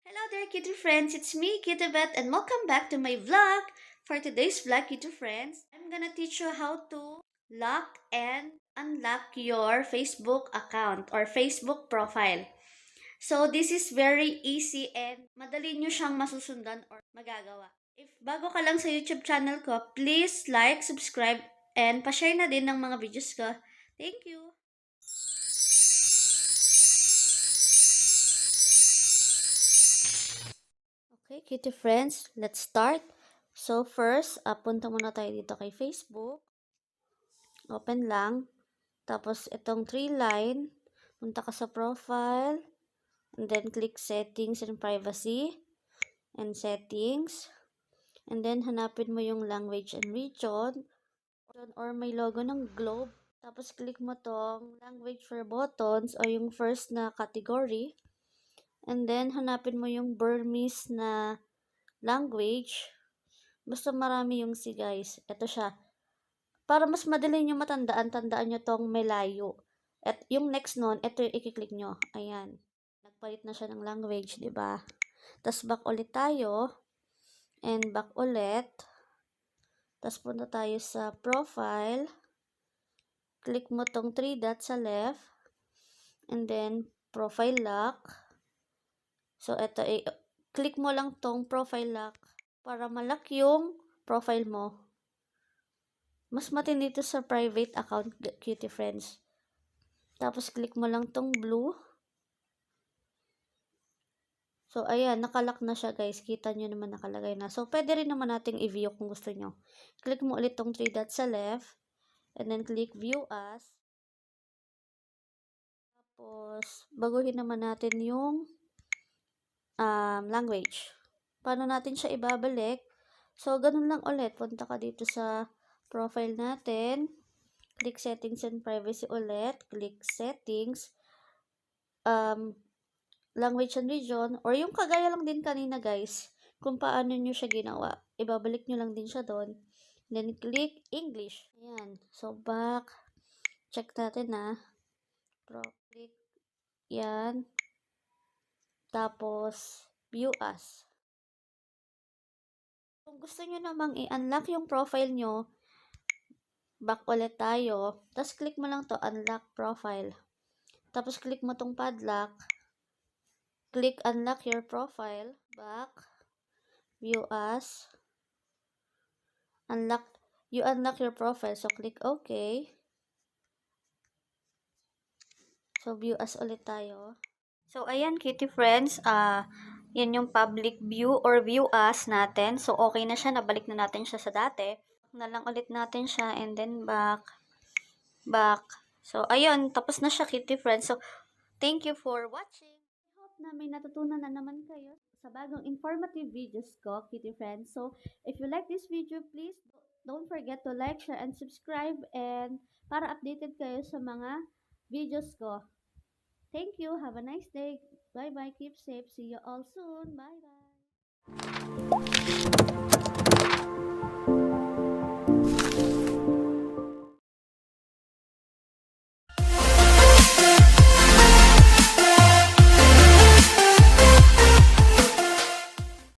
Hello there, cutie friends. It's me, cutie BETH, and welcome back to my vlog. For today's vlog, cutie friends, I'm gonna teach you how to lock and unlock your Facebook account or Facebook profile. So, this is very easy and madali nyo siyang masusundan or magagawa. If bago ka lang sa YouTube channel ko, please like, subscribe, and pa-share na din ng mga videos ko. Thank you! Okay, kitty friends, let's start. So first, punta muna tayo dito kay Facebook. Open lang. Tapos itong 3 line, punta ka sa profile, and then click settings and privacy, and settings. And then hanapin mo yung language and region, or may logo ng globe. Tapos click mo tong language for buttons o yung first na category. And then hanapin mo yung Burmese na language. Basta marami yung C, guys. Ito siya. Para mas madali nyo matandaan, tandaan nyo tong Melayo. At yung next nun, ito yung i-click nyo. Ayan. Nagpalit na siya ng language, di ba? Tapos back ulit tayo. And back ulit. Tapos punta tayo sa profile. Click mo tong 3 dots sa left. And then, profile lock. So, ito, click mo lang tong profile lock para malak yung profile mo. Mas matindi ito sa private account, cutie friends. Tapos, click mo lang tong blue. So, ayan, nakalock na siya, guys. Kita nyo naman nakalagay na. So, pwede rin naman nating i-view kung gusto nyo. Click mo ulit tong 3 dots sa left. And then, click view as. Tapos, baguhin naman natin yung language. Paano natin siya ibabalik? So, ganun lang ulit. Punta ka dito sa profile natin. Click settings and privacy ulit. Click settings. Language and region. Or yung kagaya lang din kanina, guys. Kung paano nyo siya ginawa. Ibabalik nyo lang din siya doon. Then, click English. Ayan. So, back. Check natin na. Click. Yan. Tapos, view as. Kung gusto nyo namang i-unlock yung profile nyo, back ulit tayo. Tapos, click mo lang to unlock profile. Tapos, click mo tong padlock. Click unlock your profile. Back. View as. You unlock your profile. So, click OK. So, view as ulit tayo. So, ayan, kitty friends. Yan yung public view or view as natin. So, okay na siya. Nabalik na natin siya sa dati. Na lang ulit natin siya. And then, back. So, ayun. Tapos na siya, kitty friends. So, thank you for watching. I hope na may natutunan na naman kayo sa bagong informative videos ko, kitty friends. So, if you like this video, please don't forget to like, share, and subscribe. And para updated kayo sa mga videos ko. Thank you. Have a nice day. Bye-bye. Keep safe. See you all soon. Bye-bye.